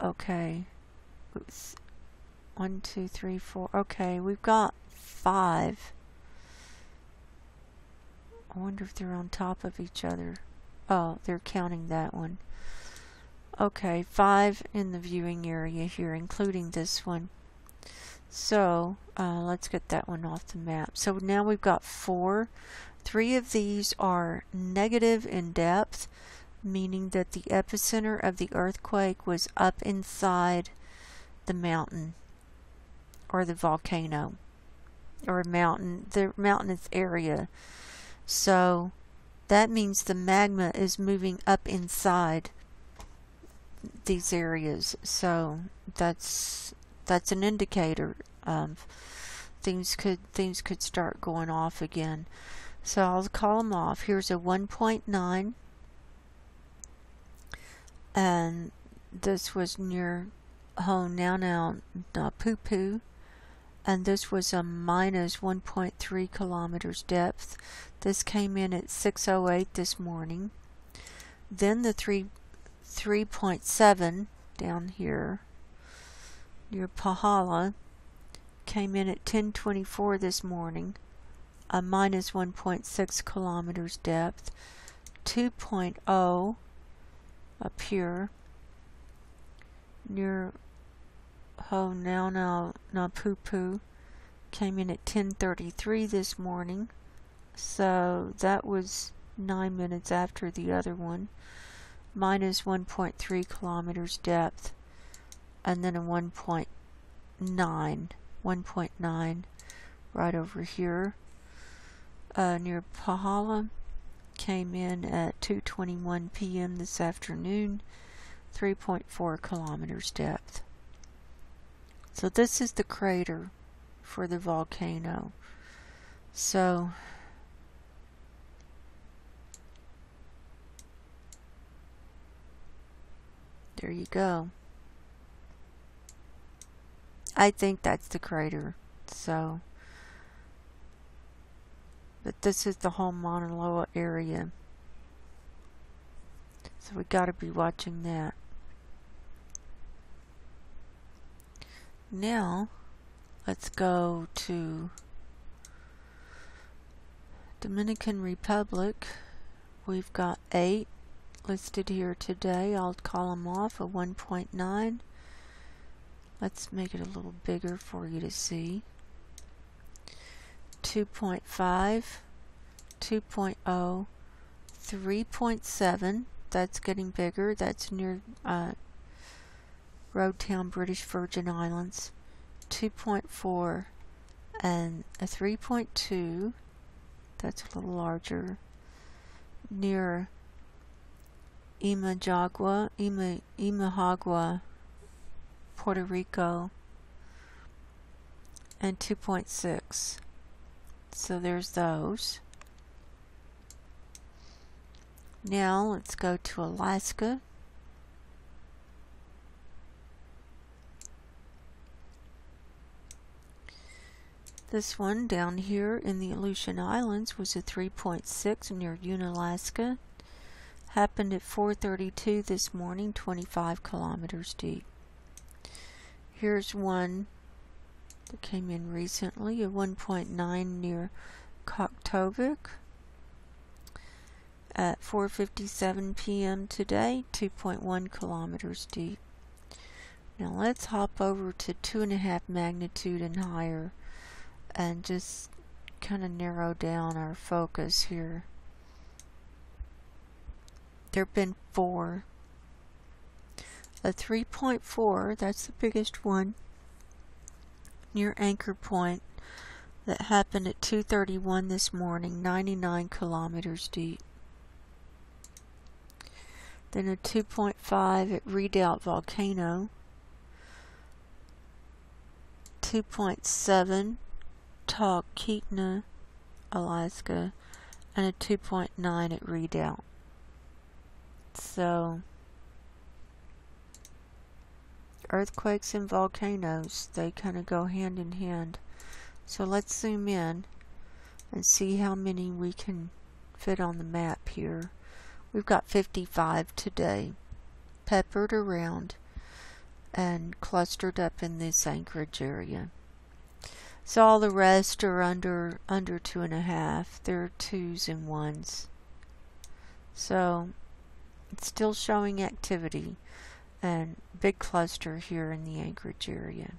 okay. Oops. 1, 2, 3, 4. Okay, we've got 5. I wonder if they're on top of each other. Oh, they're counting that one. Okay, 5 in the viewing area here, including this one. So, let's get that one off the map. So now we've got 4. 3 of these are negative in depth, meaning that the epicenter of the earthquake was up inside the mountain, or the volcano, or mountain, the mountainous area. So that means the magma is moving up inside these areas. So that's an indicator of things could start going off again. So I'll call them off. Here's a 1.9, and this was near now Poo Poo, and this was a minus 1.3 kilometers depth. This came in at 6:08 this morning. Then the 3.7 down here near Pahala came in at 10:24 this morning, a minus 1.6 kilometers depth. 2.0 up here near now Poo Poo came in at 10:33 this morning, so that was 9 minutes after the other one, minus 1.3 kilometers depth. And then a 1.9 right over here near Pahala came in at 2:21 p.m. this afternoon, 3.4 kilometers depth. So this is the crater for the volcano. So there you go. I think that's the crater. So, but this is the whole Mauna Loa area. So we got to be watching that. Now, let's go to Dominican Republic. We've got 8 listed here today. I'll call them off. A 1.9. Let's make it a little bigger for you to see. 2.5, 2.0, 3.7. That's getting bigger. That's near Roadtown, British Virgin Islands. 2.4 and a 3.2. That's a little larger. Near Imahagua, Puerto Rico, and 2.6. So there's those. Now let's go to Alaska. This one down here in the Aleutian Islands was a 3.6 near Unalaska. Happened at 4:32 this morning, 25 kilometers deep. Here's one that came in recently, a 1.9 near Koktovik at 4:57 p.m. today, 2.1 kilometers deep. Now let's hop over to 2.5 magnitude and higher and just kind of narrow down our focus here. There have been 4. A 3.4, that's the biggest one, near Anchor Point, that happened at 2:31 this morning, 99 kilometers deep. Then a 2.5 at Redoubt Volcano, 2.7 Talkeetna, Alaska, and a 2.9 at Redoubt. So earthquakes and volcanoes, they kind of go hand in hand. So let's zoom in and see how many we can fit on the map here. We've got 55 today, peppered around and clustered up in this Anchorage area. So all the rest are under 2.5. They're 2s and 1s. So it's still showing activity. And big cluster here in the Anchorage area.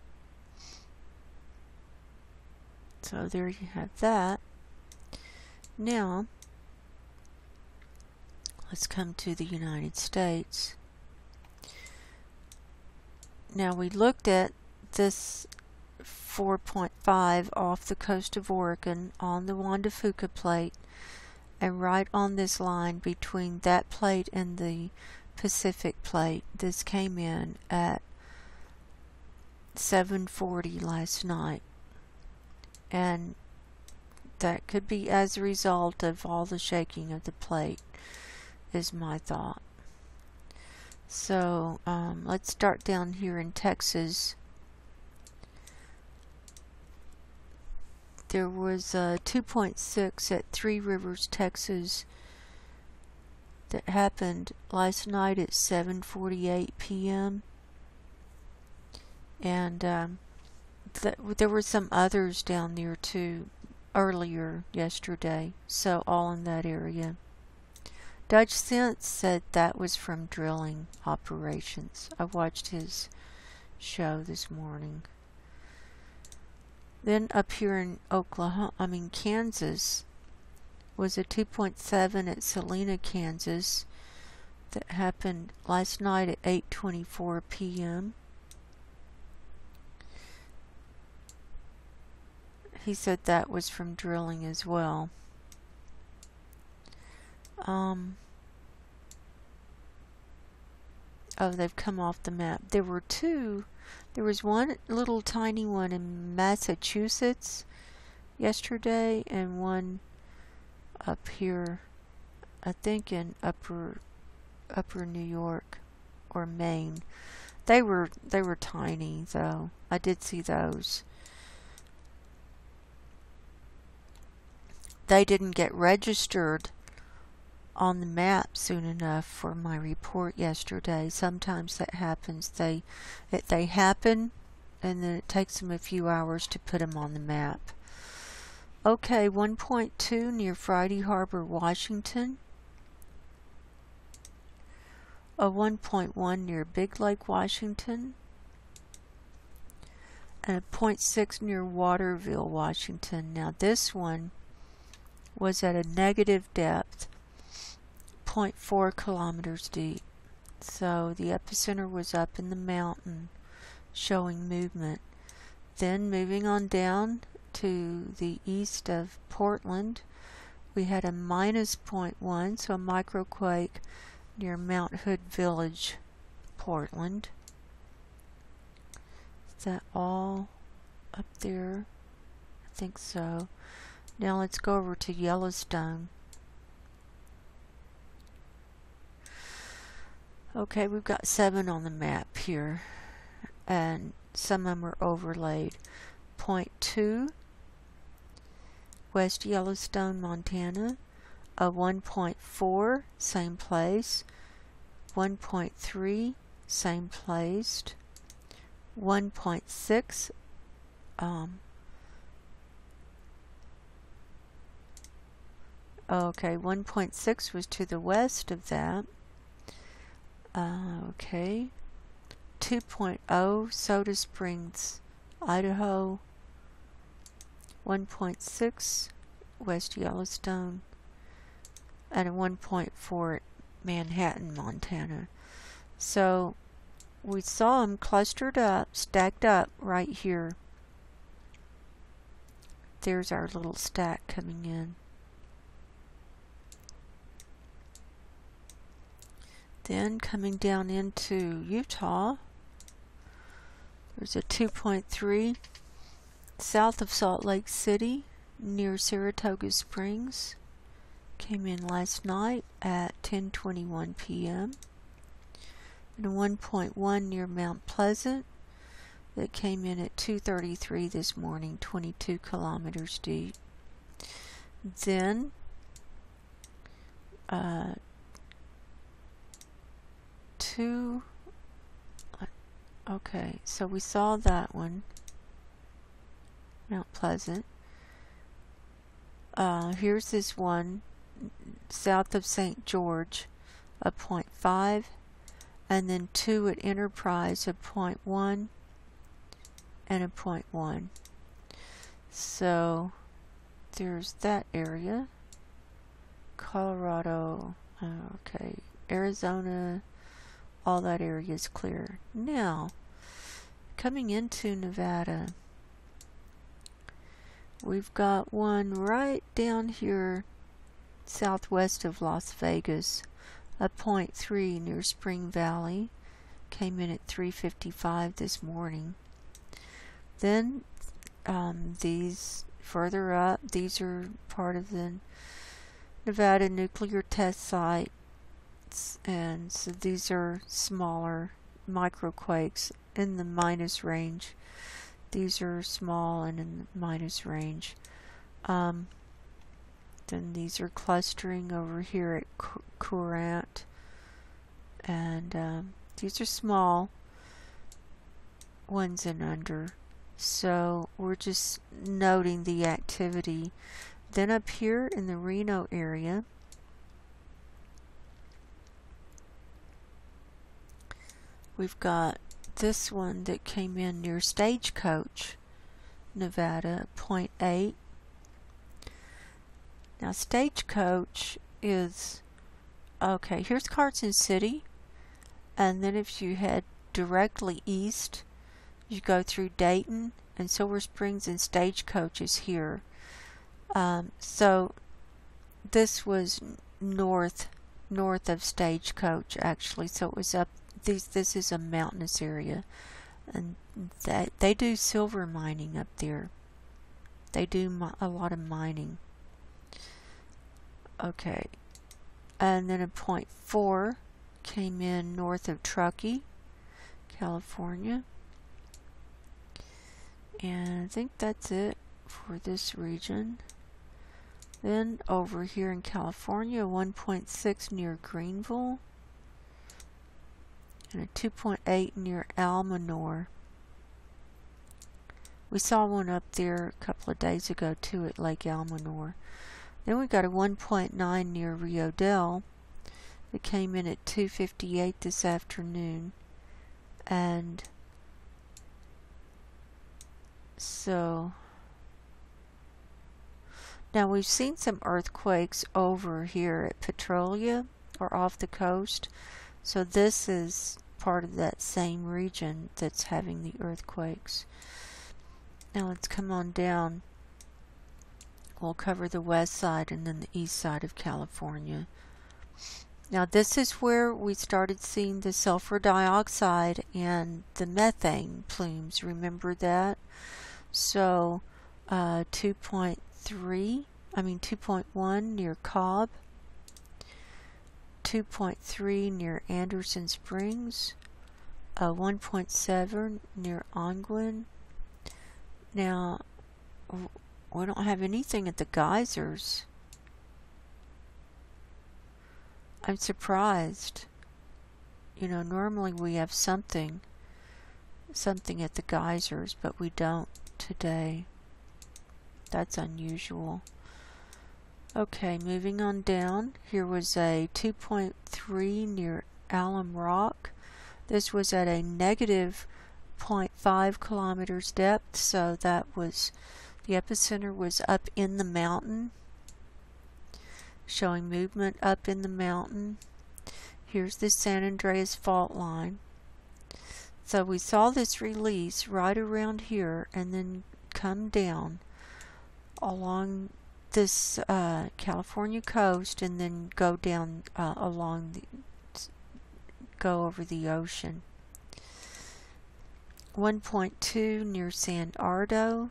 So there you have that. Now, let's come to the United States. Now we looked at this 4.5 off the coast of Oregon on the Juan de Fuca plate, and right on this line between that plate and the Pacific plate. This came in at 7:40 last night, and that could be as a result of all the shaking of the plate, is my thought. So let's start down here in Texas. There was a 2.6 at Three Rivers, Texas, that happened last night at 7:48 p.m. And there were some others down there too earlier yesterday, so all in that area. Dutch Sense said that was from drilling operations. I watched his show this morning. Then up here in Kansas, was a 2.7 at Salina, Kansas, that happened last night at 8:24 p.m. He said that was from drilling as well. Oh, they've come off the map. There were two. There was one little tiny one in Massachusetts yesterday, and one up here, I think in upper New York or Maine. They were tiny though. I did see those. They didn't get registered on the map soon enough for my report yesterday. Sometimes that happens. They happen, and then it takes them a few hours to put them on the map. Okay, 1.2 near Friday Harbor, Washington. A 1.1 near Big Lake, Washington. And a 0.6 near Waterville, Washington. Now this one was at a negative depth, 0.4 kilometers deep. So the epicenter was up in the mountain, showing movement. Then moving on down to the east of Portland, we had a minus 0.1, so a microquake near Mount Hood Village, Portland. Is that all up there? I think so. Now let's go over to Yellowstone. Okay, we've got 7 on the map here, and some of them are overlaid. 0.2, West Yellowstone, Montana. A 1.4, same place. 1.3, same place. 1.6, okay, 1.6 was to the west of that. Okay. 2.0, Soda Springs, Idaho. 1.6, West Yellowstone. And a 1.4 at Manhattan, Montana. So we saw them clustered up, stacked up right here. There's our little stack coming in. Then coming down into Utah, there's a 2.3 south of Salt Lake City near Saratoga Springs. Came in last night at 10:21 p.m. And a 1.1 near Mount Pleasant that came in at 2:33 this morning, 22 kilometers deep. Then okay, so we saw that one, Mount Pleasant. Here's this one south of St. George, a 0.5, and then 2 at Enterprise, a 0.1 and a 0.1. So there's that area. Colorado, okay, Arizona, all that area is clear. Now, coming into Nevada, we've got one right down here southwest of Las Vegas, a 0.3 near Spring Valley. Came in at 3:55 this morning. Then these further up, these are part of the Nevada nuclear test sites, and so these are smaller microquakes in the minus range. These are small and in the minus range. Then these are clustering over here at Courant, and these are small ones and under. So we're just noting the activity. Then up here in the Reno area, we've got this one that came in near Stagecoach, Nevada, 0.8. Now Stagecoach is, okay, here's Carson City, and then if you head directly east, you go through Dayton, and Silver Springs, and Stagecoach is here. So this was north of Stagecoach, actually, so it was up, this is a mountainous area, and they do silver mining up there. They do a lot of mining. Okay, and then a 0.4 came in north of Truckee, California. And I think that's it for this region. Then over here in California, 1.6 near Greenville, and a 2.8 near Almanor. We saw one up there a couple of days ago too at Lake Almanor. Then we got a 1.9 near Rio Dell that came in at 2:58 this afternoon, and so now we've seen some earthquakes over here at Petrolia or off the coast, so this is part of that same region that's having the earthquakes. Now let's come on down. We'll cover the west side and then the east side of California. Now this is where we started seeing the sulfur dioxide and the methane plumes. Remember that? So 2.1 near Cobb, 2.3 near Anderson Springs, 1.7 near Onguin. Now we don't have anything at the geysers. I'm surprised. You know, normally we have something at the geysers, but we don't today. That's unusual. Okay, moving on down. Here was a 2.3 near Alum Rock. This was at a negative 0.5 kilometers depth, so that was, the epicenter was up in the mountain, showing movement up in the mountain. Here's the San Andreas fault line. So we saw this release right around here and then come down along this California coast and then go down go over the ocean. 1.2 near San Ardo,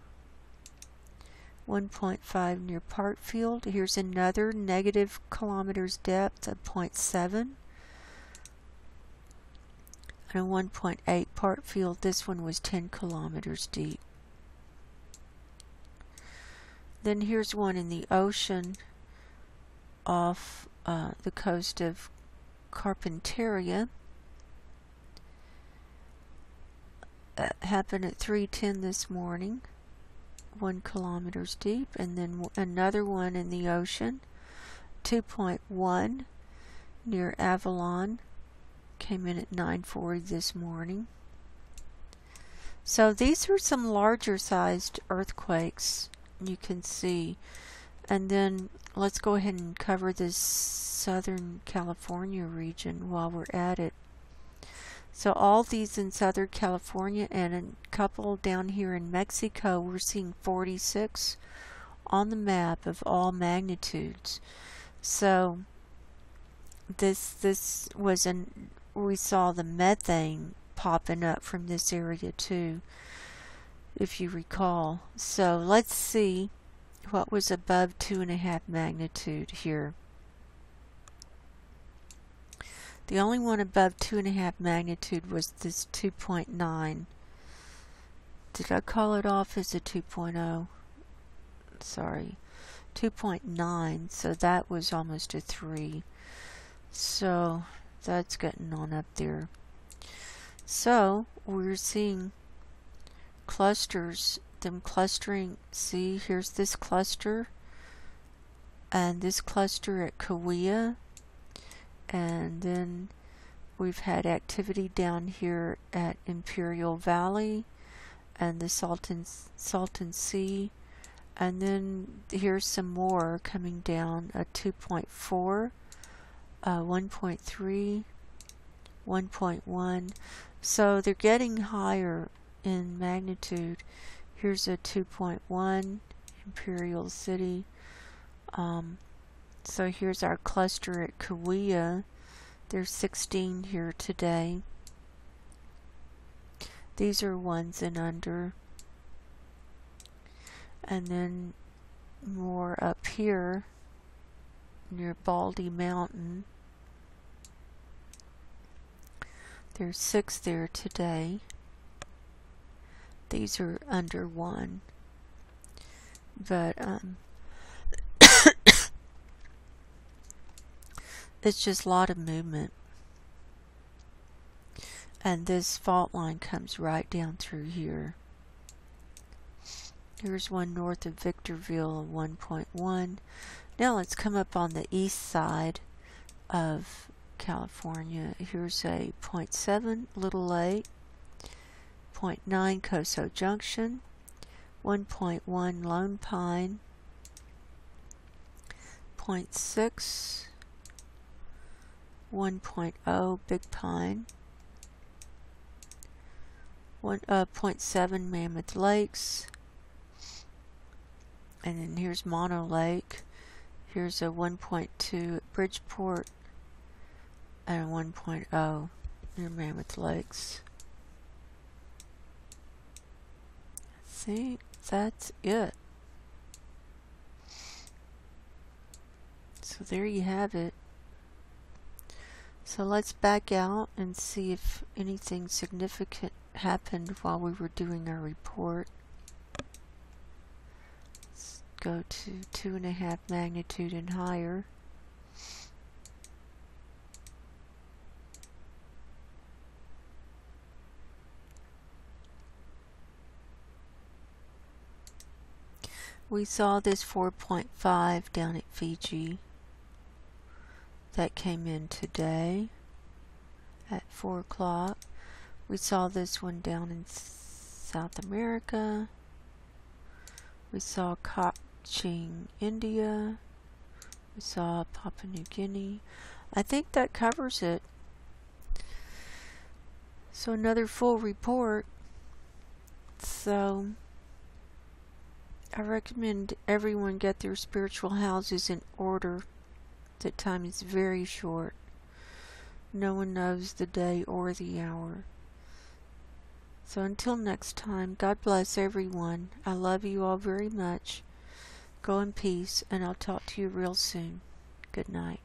1.5 near Partfield. Here's another negative kilometers depth of 0.7. And 1.8 Partfield. This one was 10 kilometers deep. Then here's one in the ocean off the coast of Carpinteria. Happened at 3:10 this morning, 1 kilometers deep, and then another one in the ocean, 2.1 near Avalon, came in at 9:40 this morning. So these are some larger sized earthquakes you can see. And then let's go ahead and cover this Southern California region while we're at it. So all these in Southern California and a couple down here in Mexico, we're seeing 46 on the map of all magnitudes. So this was we saw the methane popping up from this area too, if you recall. So let's see what was above 2.5 magnitude here. The only one above 2.5 magnitude was this 2.9. Did I call it off as a 2.0? Sorry, 2.9, so that was almost a 3. So that's getting on up there. So we're seeing clusters, them clustering. See, here's this cluster and this cluster at Kauai, and then we've had activity down here at Imperial Valley and the Salton Sea, and then here's some more coming down, a 2.4, 1.3, 1.1. So they're getting higher in magnitude. Here's a 2.1, Imperial City. So here's our cluster at Kauai. There's 16 here today. These are 1s and under. And then more up here near Baldy Mountain. There's 6 there today. These are under 1. But it's just a lot of movement. And this fault line comes right down through here. Here's one north of Victorville, 1.1. Now let's come up on the east side of California. Here's a 0.7 Little Lake, 0.9 Coso Junction, 1.1 Lone Pine, 0.6, 1.0 Big Pine, 0.7 Mammoth Lakes, and then here's Mono Lake. Here's a 1.2 at Bridgeport and a 1.0 near Mammoth Lakes. I think that's it. So there you have it. So let's back out and see if anything significant happened while we were doing our report. Let's go to 2.5 magnitude and higher. We saw this 4.5 down at Fiji. That came in today at 4 o'clock. We saw this one down in South America. We saw Kaching, India. We saw Papua New Guinea. I think that covers it. So another full report. So I recommend everyone get their spiritual houses in order. That time is very short. No one knows the day or the hour. So until next time, God bless everyone. I love you all very much. Go in peace, and I'll talk to you real soon. Good night.